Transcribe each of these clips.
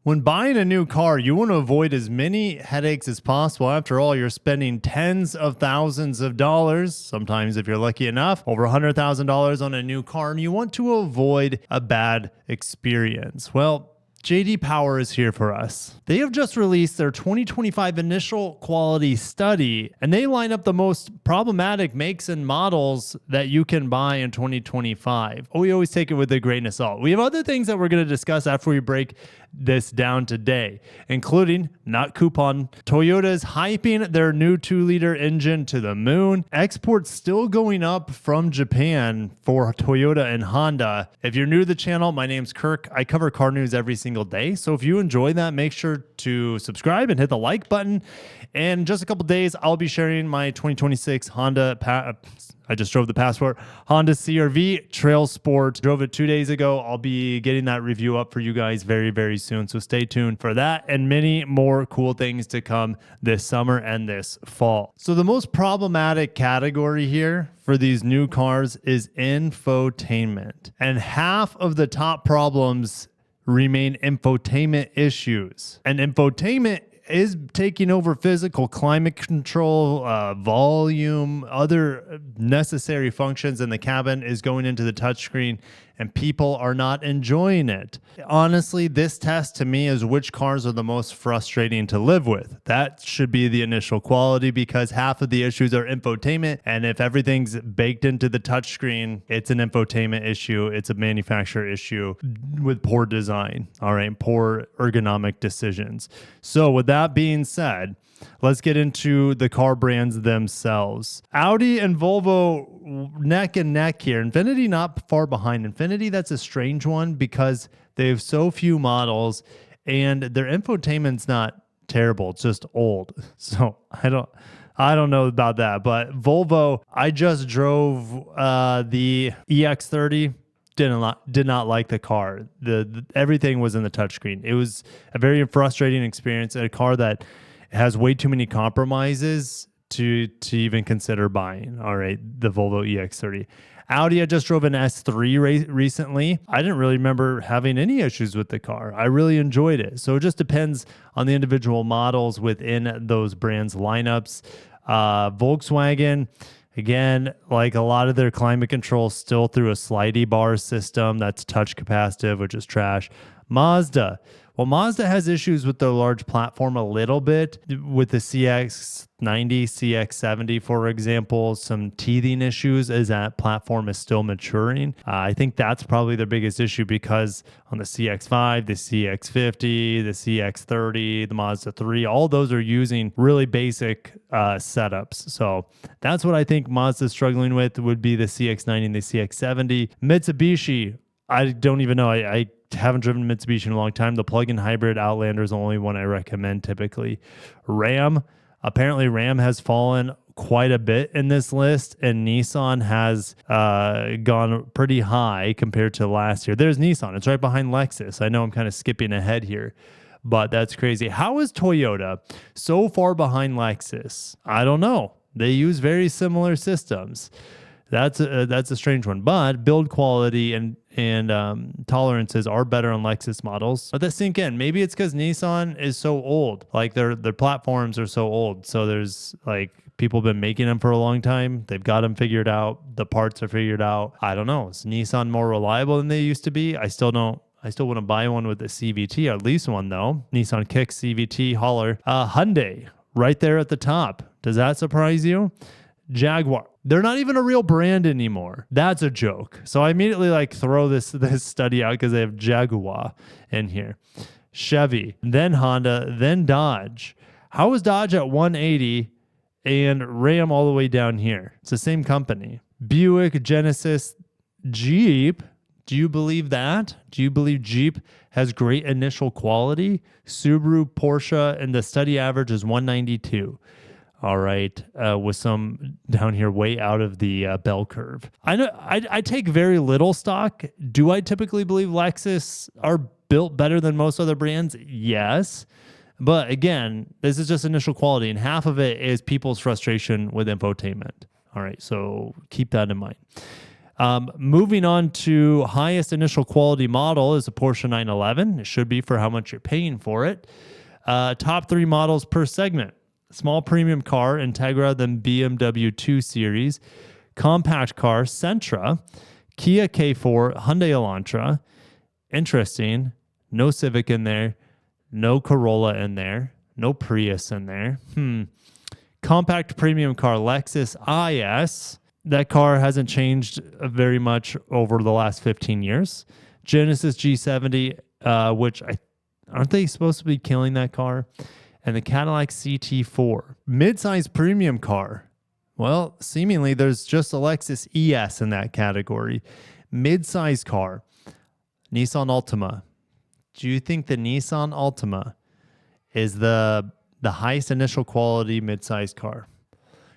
When buying a new car, you want to avoid as many headaches as possible. After all, you're spending tens of thousands of dollars, sometimes if you're lucky enough, over $100,000 on a new car, and you want to avoid a bad experience. Well, JD Power is here for us. They have just released their 2025 initial quality study, and they line up the most problematic makes and models that you can buy in 2025. We always take it with a grain of salt. We have other things that we're going to discuss after we break this down today, including not coupon. Toyota's hyping their new 2-liter engine to the moon. Exports still going up from Japan for Toyota and Honda. If you're new to the channel, my name's Kirk. I cover car news every single day. So if you enjoy that, make sure to subscribe and hit the like button. And in just a couple days, I'll be sharing my 2026 I just drove the Passport Honda CR-V Trail Sport. Drove it 2 days ago. I'll be getting that review up for you guys very, very soon. So stay tuned for that and many more cool things to come this summer and this fall. So the most problematic category here for these new cars is infotainment. And half of the top problems remain infotainment issues. And infotainment is taking over physical climate control, volume, other necessary functions in the cabin is going into the touchscreen, and people are not enjoying it. Honestly, this test to me is which cars are the most frustrating to live with. That should be the initial quality because half of the issues are infotainment, and if everything's baked into the touchscreen, it's an infotainment issue. It's a manufacturer issue with poor design, all right, poor ergonomic decisions. So with that being said, let's get into the car brands themselves. Audi and Volvo neck and neck here. Infiniti not far behind. Infiniti, that's a strange one because they have so few models and their infotainment's not terrible. It's just old. So I don't know about that. But Volvo, I just drove the EX30. Did not like the car. Everything was in the touchscreen. It was a very frustrating experience. A car that has way too many compromises to even consider buying. All right, the Volvo EX30. Audi, I just drove an S3 recently. I didn't really remember having any issues with the car. I really enjoyed it. So it just depends on the individual models within those brands' lineups. Volkswagen, again, like a lot of their climate control still through a slidey bar system that's touch capacitive, which is trash. Mazda. Well, Mazda has issues with the large platform a little bit with the CX-90, CX-70, for example, some teething issues as that platform is still maturing. I think that's probably their biggest issue because on the CX-5, the CX-50, the CX-30, the Mazda 3, all those are using really basic setups. So that's what I think Mazda's struggling with would be the CX-90 and the CX-70. Mitsubishi, I don't even know. I haven't driven Mitsubishi in a long time. The plug-in hybrid Outlander is the only one I recommend typically. Ram, apparently Ram has fallen quite a bit in this list, and Nissan has gone pretty high compared to last year. There's Nissan. It's right behind Lexus. I know I'm kind of skipping ahead here, but that's crazy. How is Toyota so far behind Lexus? I don't know. They use very similar systems. That's a strange one, but build quality and tolerances are better on Lexus models. Let that sink in. Maybe it's because Nissan is so old, like their platforms are so old. So there's like people have been making them for a long time. They've got them figured out. The parts are figured out. I don't know. Is Nissan more reliable than they used to be? I still want to buy one with a CVT, at least one though. Nissan Kicks, CVT, hauler. Hyundai, right there at the top. Does that surprise you? Jaguar. They're not even a real brand anymore. That's a joke. So I immediately throw this study out because they have Jaguar in here. Chevy, then Honda, then Dodge. How is Dodge at 180 and Ram all the way down here? It's the same company. Buick, Genesis, Jeep. Do you believe that? Do you believe Jeep has great initial quality? Subaru, Porsche, and the study average is 192. All right, with some down here way out of the bell curve. I know I take very little stock. Do I typically believe Lexus are built better than most other brands? Yes. But again, this is just initial quality, and half of it is people's frustration with infotainment. All right, so keep that in mind. Moving on to highest initial quality model is a Porsche 911. It should be for how much you're paying for it. Top 3 models per segment. Small premium car, Integra, then BMW 2 Series. Compact car, Sentra. Kia K4, Hyundai Elantra. Interesting. No Civic in there. No Corolla in there. No Prius in there. Compact premium car, Lexus IS. That car hasn't changed very much over the last 15 years. Genesis G70, which aren't they supposed to be killing that car? And the Cadillac CT4. Midsize premium car. Well, seemingly there's just a Lexus ES in that category. Midsize car. Nissan Altima. Do you think the Nissan Altima is the highest initial quality midsize car?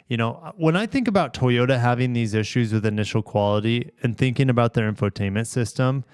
You know, when I think about Toyota having these issues with initial quality and thinking about their infotainment system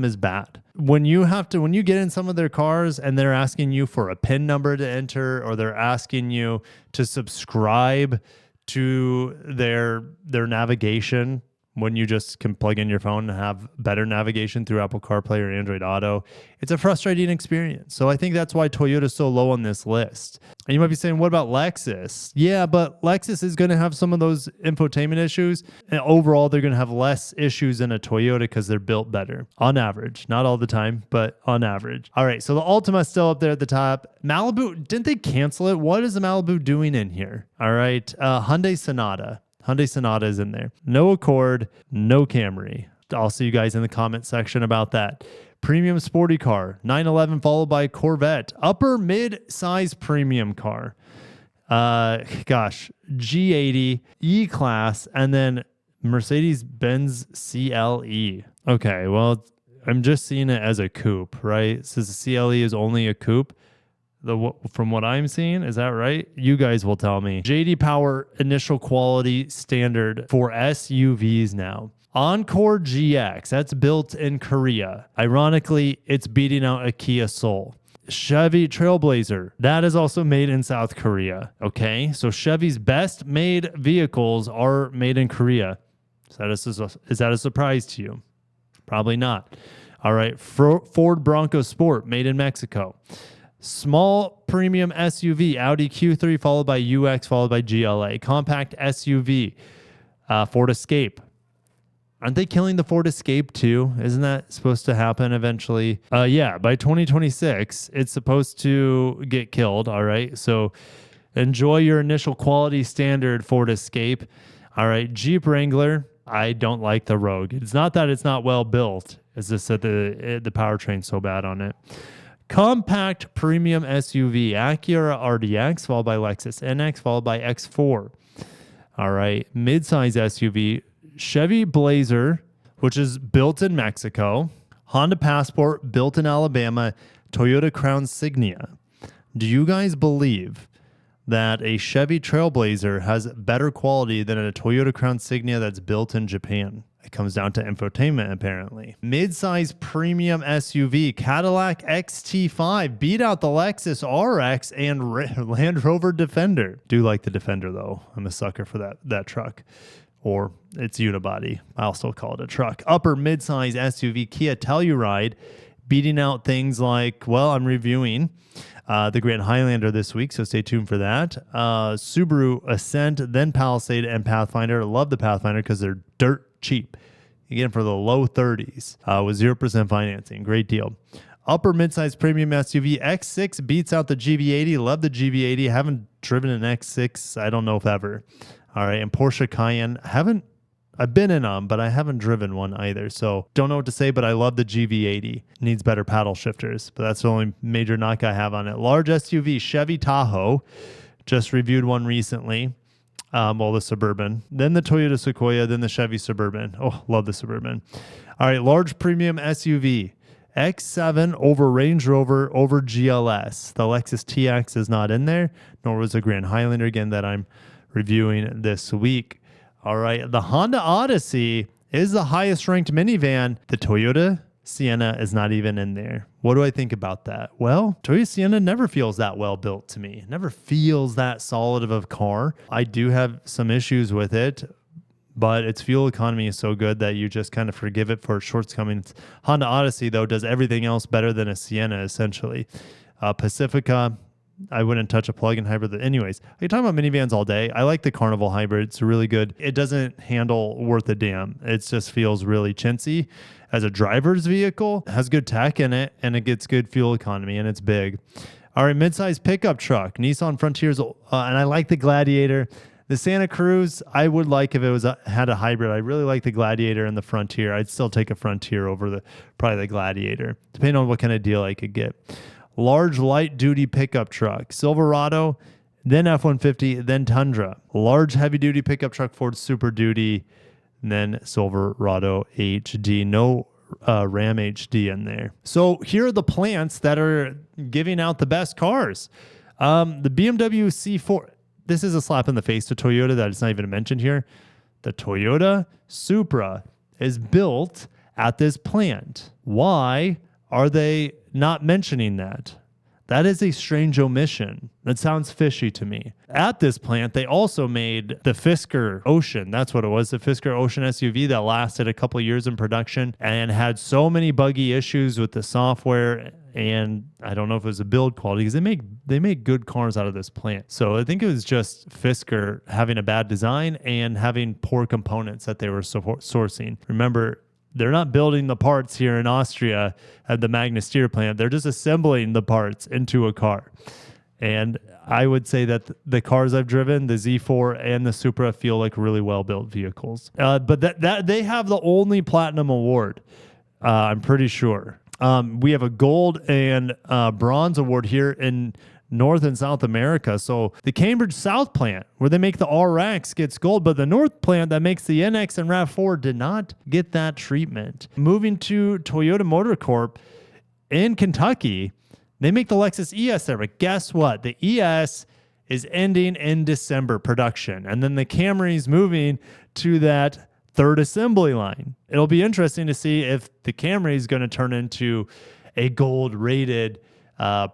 is bad. When you get in some of their cars and they're asking you for a PIN number to enter, or they're asking you to subscribe to their navigation, when you just can plug in your phone and have better navigation through Apple CarPlay or Android Auto, it's a frustrating experience. So I think that's why Toyota's so low on this list. And you might be saying, what about Lexus? Yeah, but Lexus is going to have some of those infotainment issues. And overall, they're going to have less issues than a Toyota because they're built better on average. Not all the time, but on average. All right, so the Altima's still up there at the top. Malibu, didn't they cancel it? What is the Malibu doing in here? All right, Hyundai Sonata. Hyundai Sonata is in there. No Accord, no Camry. I'll see you guys in the comment section about that. Premium sporty car, 911 followed by Corvette. Upper mid-size premium car. G80, E-Class, and then Mercedes-Benz CLE. Okay, well, I'm just seeing it as a coupe, right? Since the CLE is only a coupe. From what I'm seeing, is that right? You guys will tell me. JD Power initial quality standard for SUVs now. Encore GX, that's built in Korea. Ironically, it's beating out a Kia Soul. Chevy Trailblazer, that is also made in South Korea. Okay, so Chevy's best made vehicles are made in Korea. Is that a surprise to you? Probably not. All right, Ford Bronco Sport, made in Mexico. Small premium SUV, Audi Q3 followed by UX followed by GLA. Compact SUV, Ford Escape. Aren't they killing the Ford Escape too? Isn't that supposed to happen eventually? Yeah, by 2026, it's supposed to get killed. All right, so enjoy your initial quality standard Ford Escape. All right, Jeep Wrangler. I don't like the Rogue. It's not that it's not well built. It's just that the powertrain's so bad on it. Compact premium SUV, Acura RDX, followed by Lexus NX, followed by X4. All right, midsize SUV, Chevy Blazer, which is built in Mexico, Honda Passport, built in Alabama, Toyota Crown Signia. Do you guys believe that a Chevy Trailblazer has better quality than a Toyota Crown Signia that's built in Japan? It comes down to infotainment, apparently. Mid-size premium SUV, Cadillac XT5, beat out the Lexus RX and Land Rover Defender. Do like the Defender, though. I'm a sucker for that truck. Or it's unibody. I'll still call it a truck. Upper mid-size SUV, Kia Telluride, beating out things like, well, I'm reviewing the Grand Highlander this week, so stay tuned for that. Subaru Ascent, then Palisade and Pathfinder. Love the Pathfinder because they're dirt cheap. You get them for the low 30s with 0% financing. Great deal. Upper midsize premium SUV X6 beats out the GV80. Love the GV80. Haven't driven an X6. I don't know if ever. All right, and Porsche Cayenne. I've been in them, but I haven't driven one either. So don't know what to say, but I love the GV80. Needs better paddle shifters, but that's the only major knock I have on it. Large SUV, Chevy Tahoe. Just reviewed one recently. The Suburban. Then the Toyota Sequoia, then the Chevy Suburban. Oh, love the Suburban. All right, large premium SUV. X7 over Range Rover over GLS. The Lexus TX is not in there, nor was the Grand Highlander, again, that I'm reviewing this week. All right, the Honda Odyssey is the highest ranked minivan. The Toyota Sienna is not even in there. What do I think about that? Well, Toyota Sienna never feels that well built to me. Never feels that solid of a car. I do have some issues with it, but its fuel economy is so good that you just kind of forgive it for its shortcomings. Honda Odyssey, though, does everything else better than a Sienna, essentially. Pacifica, I wouldn't touch a plug-in hybrid. Anyways, I can talk about minivans all day. I like the Carnival hybrid. It's really good. It doesn't handle worth a damn. It just feels really chintzy as a driver's vehicle. It has good tech in it, and it gets good fuel economy, and it's big. All right, midsize pickup truck. Nissan Frontiers, and I like the Gladiator. The Santa Cruz, I would like if it had a hybrid. I really like the Gladiator and the Frontier. I'd still take a Frontier over probably the Gladiator, depending on what kind of deal I could get. Large light-duty pickup truck. Silverado, then F-150, then Tundra. Large heavy-duty pickup truck, Ford Super Duty, and then Silverado HD. No Ram HD in there. So here are the plants that are giving out the best cars. The BMW C4. This is a slap in the face to Toyota that it's not even mentioned here. The Toyota Supra is built at this plant. Why are they not mentioning that? That is a strange omission. That sounds fishy to me. At this plant, they also made the Fisker Ocean. That's what it was, the Fisker Ocean SUV that lasted a couple of years in production and had so many buggy issues with the software. And I don't know if it was a build quality because they make good cars out of this plant. So I think it was just Fisker having a bad design and having poor components that they were sourcing. Remember, they're not building the parts here in Austria at the Magna Steyr plant. They're just assembling the parts into a car. And I would say that the cars I've driven, the Z4 and the Supra, feel like really well-built vehicles. But that they have the only platinum award, I'm pretty sure. We have a gold and bronze award here in North and South America. So the Cambridge South plant, where they make the RX, gets gold, but the North plant that makes the NX and RAV4 did not get that treatment. Moving to Toyota Motor Corp in Kentucky, they make the Lexus ES there, but guess what? The ES is ending in December production, and then the Camry's moving to that third assembly line. It'll be interesting to see if the Camry is going to turn into a gold rated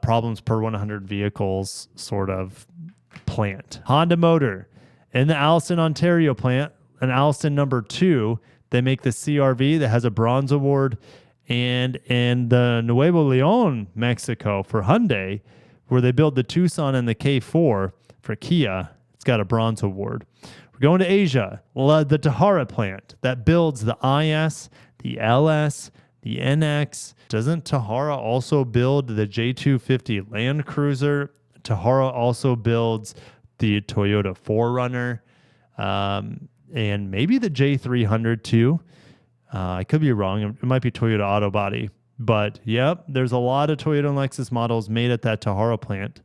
problems per 100 vehicles sort of plant. Honda Motor in the Alliston, Ontario plant, an Alliston number 2, they make the CRV that has a bronze award. And in the Nuevo Leon, Mexico for Hyundai, where they build the Tucson and the K4 for Kia, it's got a bronze award. We're going to Asia, the Tahara plant that builds the IS, the LS, the NX. Doesn't Tahara also build the J250 Land Cruiser? Tahara also builds the Toyota 4Runner and maybe the J300 too. I could be wrong. It might be Toyota Auto Body. But yep, there's a lot of Toyota and Lexus models made at that Tahara plant,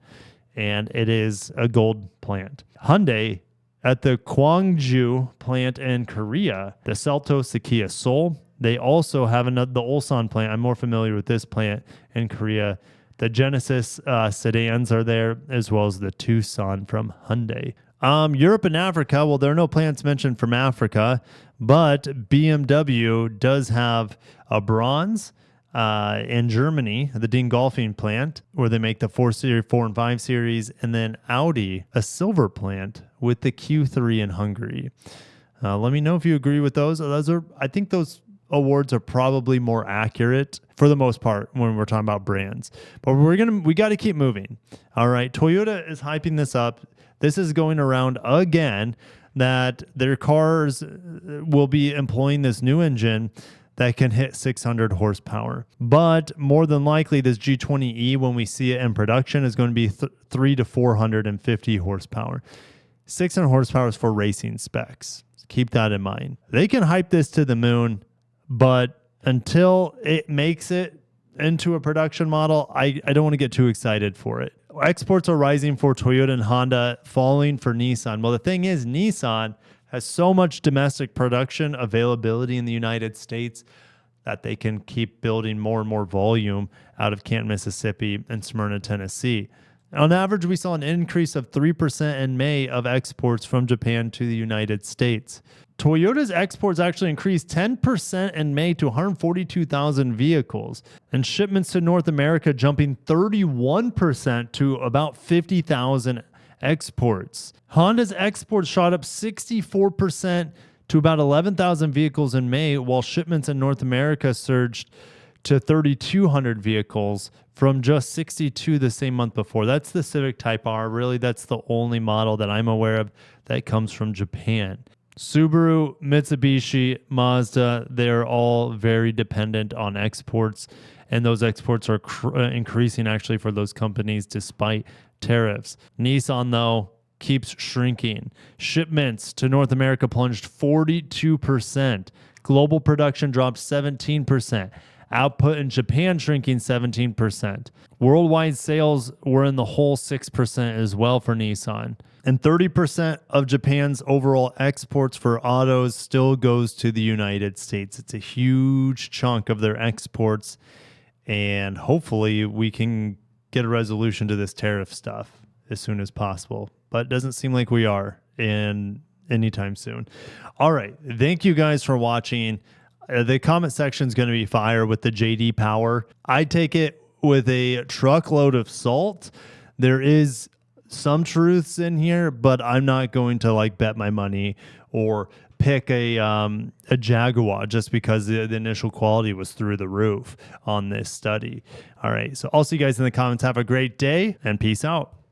and it is a gold plant. Hyundai at the Gwangju plant in Korea, the Seltos, the Kia Soul. They also have the Ulsan plant. I'm more familiar with this plant in Korea. The Genesis sedans are there, as well as the Tucson from Hyundai. Europe and Africa, well, there are no plants mentioned from Africa, but BMW does have a bronze in Germany, the Dingolfing plant, where they make the 4 Series, 4 and 5 Series, and then Audi, a silver plant with the Q3 in Hungary. Let me know if you agree with those. I think those awards are probably more accurate for the most part when we're talking about brands. But we got to keep moving. All right, Toyota is hyping this up. This is going around again that their cars will be employing this new engine that can hit 600 horsepower. But more than likely, this G20E, when we see it in production, is going to be 300 to 450 horsepower. 600 horsepower is for racing specs. Keep that in mind. They can hype this to the moon, but until it makes it into a production model, I don't want to get too excited for it. Exports are rising for Toyota and Honda, falling for Nissan. Well, the thing is, Nissan has so much domestic production availability in the United States that they can keep building more and more volume out of Canton, Mississippi and Smyrna, Tennessee. On average, we saw an increase of 3% in May of exports from Japan to the United States. Toyota's exports actually increased 10% in May to 142,000 vehicles, and shipments to North America jumping 31% to about 50,000 exports. Honda's exports shot up 64% to about 11,000 vehicles in May, while shipments in North America surged to 3,200 vehicles from just 62 the same month before. That's the Civic Type R. Really, that's the only model that I'm aware of that comes from Japan. Subaru, Mitsubishi, Mazda, they're all very dependent on exports, and those exports are increasing actually for those companies despite tariffs. Nissan, though, keeps shrinking. Shipments to North America plunged 42%. Global production dropped 17%. Output in Japan shrinking 17%. Worldwide sales were in the hole 6% as well for Nissan. And 30% of Japan's overall exports for autos still goes to the United States. It's a huge chunk of their exports. And hopefully we can get a resolution to this tariff stuff as soon as possible. But it doesn't seem like we are in anytime soon. All right. Thank you guys for watching. The comment section is going to be fire with the JD Power. I take it with a truckload of salt. There is some truths in here, but I'm not going to like bet my money or pick a Jaguar just because the initial quality was through the roof on this study. All right. So I'll see you guys in the comments. Have a great day and peace out.